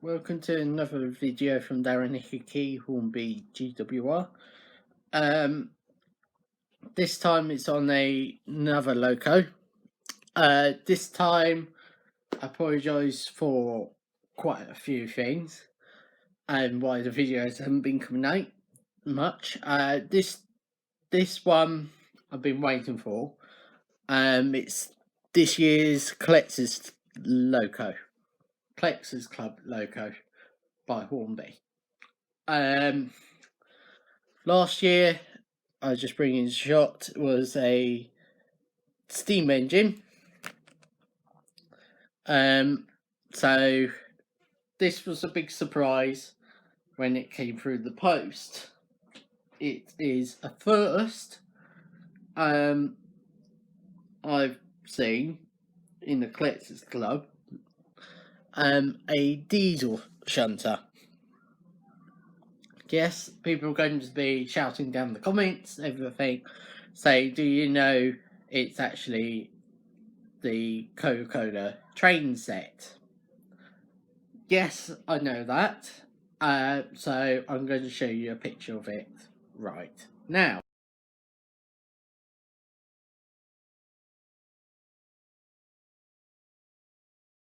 Welcome to another video from Darren Hickey, Hornby GWR. This time it's on another loco. This time I apologise for quite a few things and why the videos haven't been coming out much. This one I've been waiting for. It's this year's Collectors Club loco by Hornby. Last year, I was just bringing shot was a steam engine. So this was a big surprise when it came through the post. It is a first I've seen in the Collectors Club. A diesel shunter. Yes, people are going to be shouting down the comments, everything, say, do you know it's actually the Coca-Cola train set? Yes, I know that. So I'm going to show you a picture of it right now.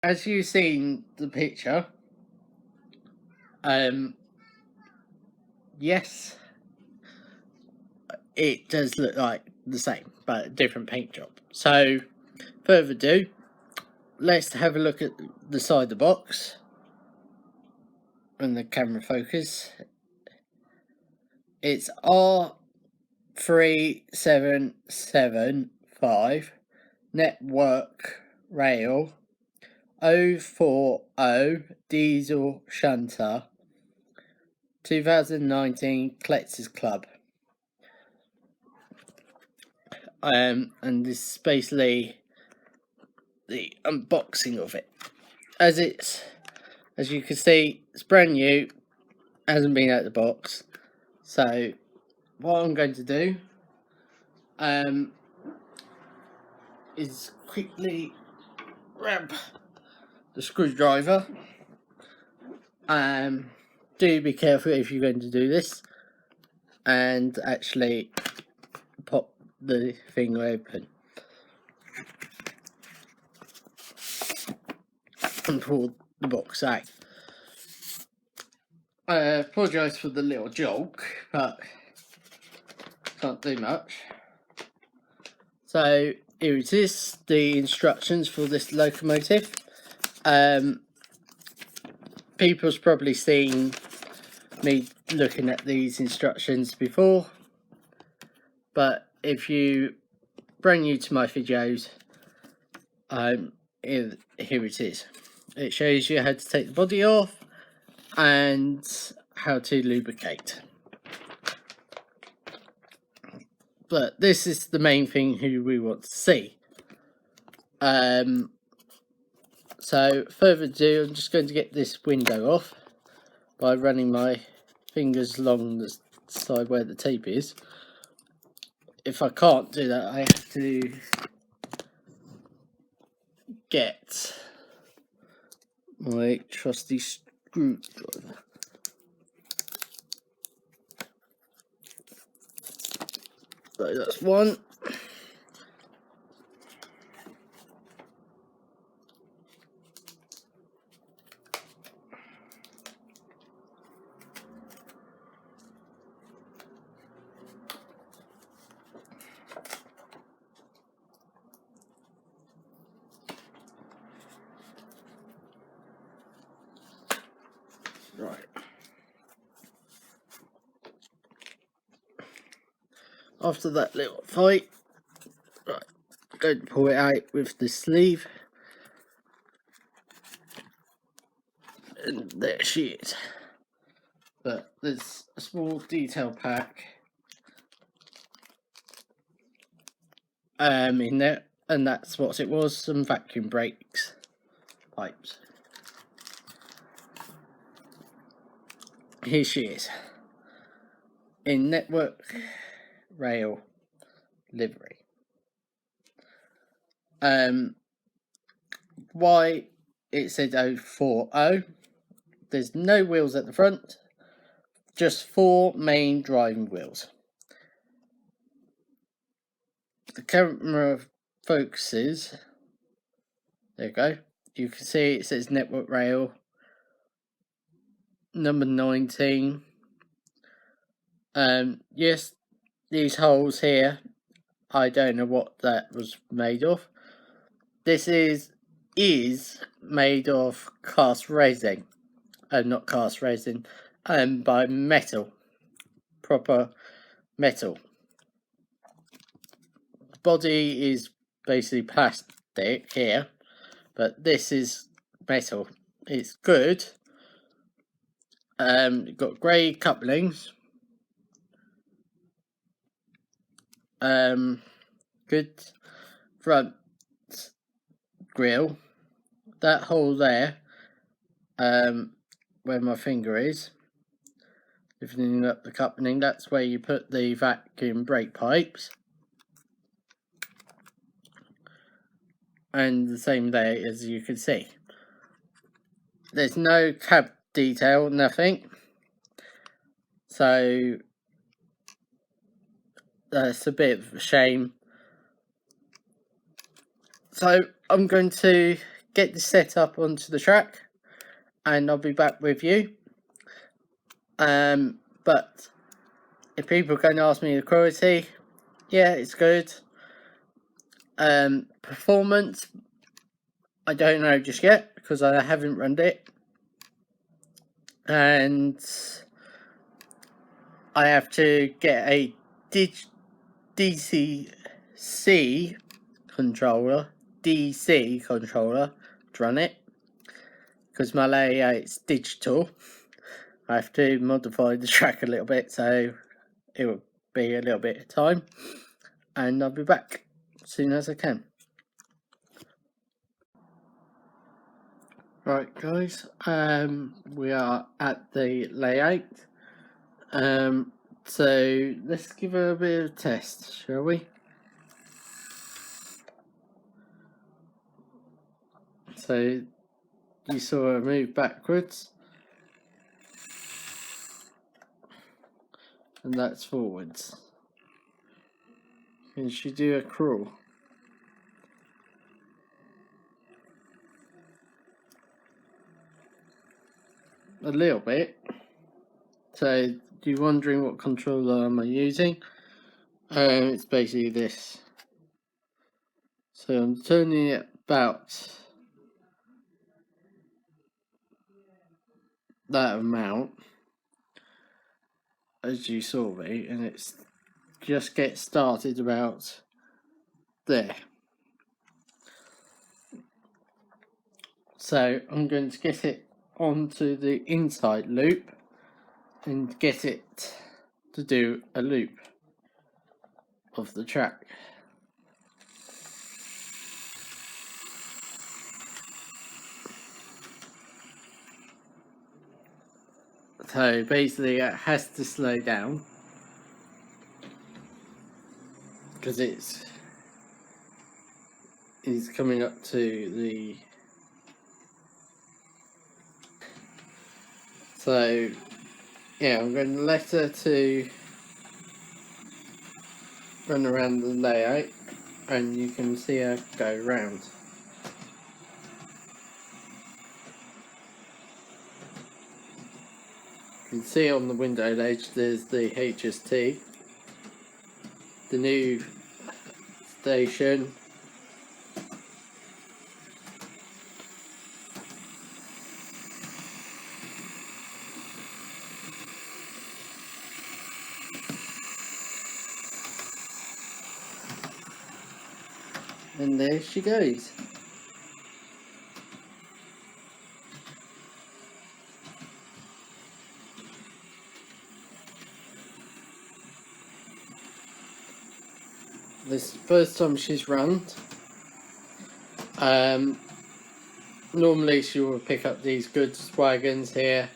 As you've seen the picture, yes, it does look like the same, but a different paint job. So, further ado, let's have a look at the side of the box and the camera focus. It's R3775 network rail 040 diesel shunter 2019 Collectors Club. And this is basically the unboxing of it. As you can see, it's brand new, hasn't been out of the box. So what I'm going to do is quickly grab the screwdriver. Do be careful if you're going to do this, and actually pop the thing open and pull the box out. I apologise for the little joke, but can't do much. So here it is, the instructions for this locomotive. People's probably seen me looking at these instructions before, but if you brand new to my videos, here it is. It shows you how to take the body off and how to lubricate. But this is the main thing who we want to see. So further ado, I'm just going to get this window off by running my fingers along the side where the tape is. If I can't do that, I have to get my trusty screwdriver. So that's one. Right. After that little fight, right, I'm going to pull it out with the sleeve. And there she is. But there's a small detail pack in there, and that's what it was, some vacuum brakes pipes. Here she is in network rail livery. Why it said 040, there's no wheels at the front, just 4 main driving wheels. The camera focuses. There you go. You can see it says network rail number 19. Yes, these holes here, I don't know what that was made of. This is made of cast resin, not cast resin, by metal, proper metal. The body is basically plastic here, but this is metal. It's good. You've got grey couplings. Good front grill. That hole there, where my finger is, lifting up the coupling, that's where you put the vacuum brake pipes. And the same there, as you can see. There's no cab detail, nothing. So that's a bit of a shame. So I'm going to get this set up onto the track and I'll be back with you. But if people are going to ask me the quality, yeah, it's good. Performance, I don't know just yet because I haven't run it, and I have to get a DC controller to run it because my layout's digital. I have to modify the track a little bit, so it will be a little bit of time, and I'll be back as soon as I can. Right guys, we are at the layout, so let's give it a bit of a test, shall we? So you saw her move backwards, and that's forwards. Can she do a crawl? A little bit. So you're wondering what controller am I using? It's basically this. So I'm turning it about that amount, as you saw me, and it's just get started about there. So I'm going to get it onto the inside loop and get it to do a loop of the track. So basically it has to slow down because it's coming up to the, so yeah, I'm going to let her to run around the layout and you can see her go round. You can see on the window ledge there's the HST, the new station, and there she goes. This is the first time she's run. Normally she will pick up these goods wagons here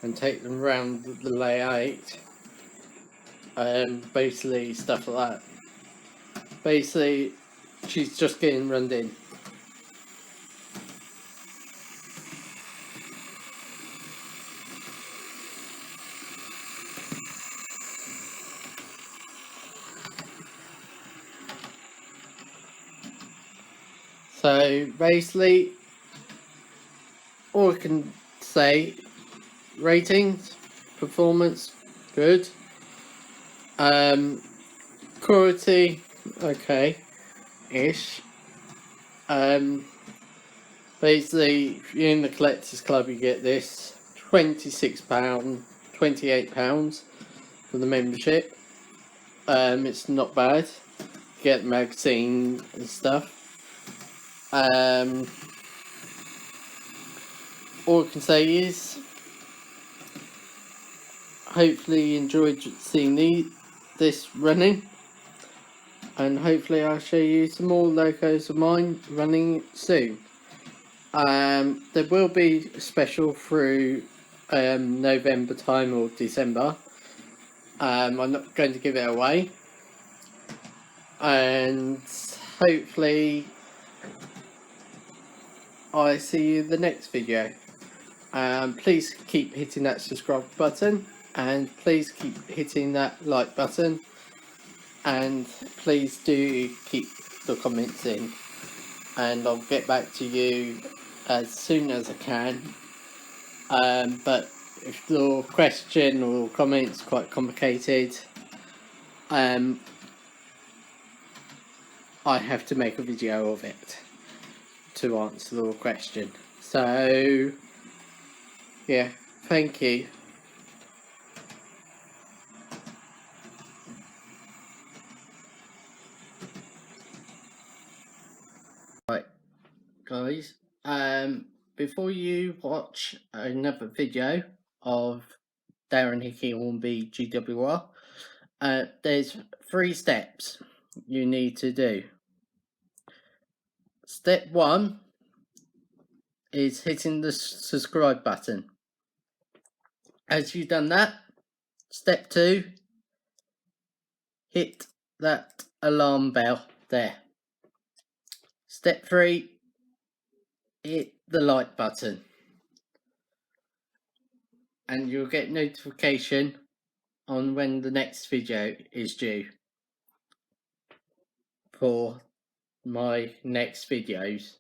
and take them around the layout. Basically stuff like that. Basically she's just getting run in. So basically, all I can say, ratings, performance, good. Quality, okay-ish. Basically, if you're in the Collectors Club, you get this £26, £28 for the membership. It's not bad. You get the magazine and stuff. All I can say is, hopefully you enjoyed seeing this running, and hopefully I'll show you some more locos of mine running soon. There will be a special through November time or December. I'm not going to give it away, and hopefully I see you in the next video. Please keep hitting that subscribe button, and please keep hitting that like button, and please do keep the comments in, and I'll get back to you as soon as I can. But if the question or comment's quite complicated, I have to make a video of it to answer the question. So yeah, thank you. Right, guys, before you watch another video of Darren Hickey Hornby GWR, there's 3 steps you need to do. Step 1 is hitting the subscribe button. As you've done that, step 2, hit that alarm bell there. Step 3, hit the like button, and you'll get notification on when the next video is due for my next videos.